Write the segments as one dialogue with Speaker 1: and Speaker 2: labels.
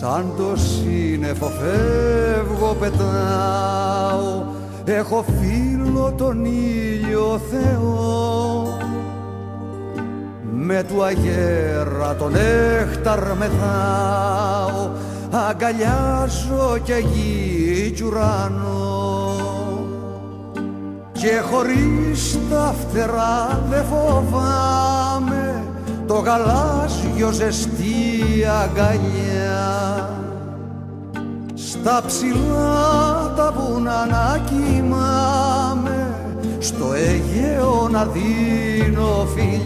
Speaker 1: σαν το σύννεφο φεύγω πετάω, έχω φίλο τον ήλιο Θεό, με του αγέρα τον νέχταρ μεθάω, αγκαλιάζω και γη κι ουρανό, και χωρίς τα φτερά δε φοβάμαι το γαλάζιο ζεστή αγκαλιά. Στα ψηλά τα βουνά να κοιμάμαι, στο Αιγαίο να δίνω φιλιά.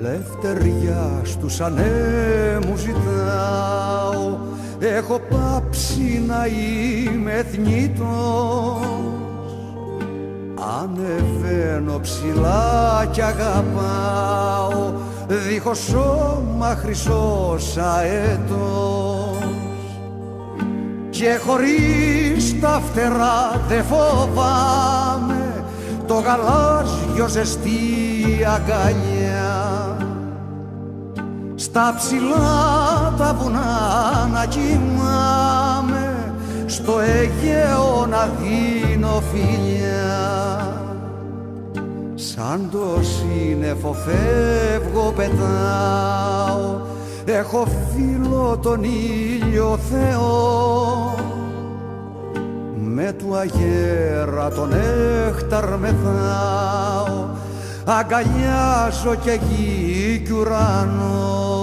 Speaker 1: Λευτεριά στους ανέμους ζητάω, έχω πάψει να είμαι θνητός. Ανεβαίνω ψηλά κι αγαπάω, δίχως σώμα χρυσός αετός, και χωρίς τα φτερά δε φοβάμαι το γαλάζιο ζεστή αγκαλιά. Στα ψηλά τα βουνά να κοιμάμαι, στο Αιγαίο να δίνω φιλιά. Σαν το σύννεφο φεύγω πετάω, έχω φίλο τον ήλιο Θεό, με του αγέρα τον νέχταρ μεθάω, αγκαλιάζω και γη κι ουρανό,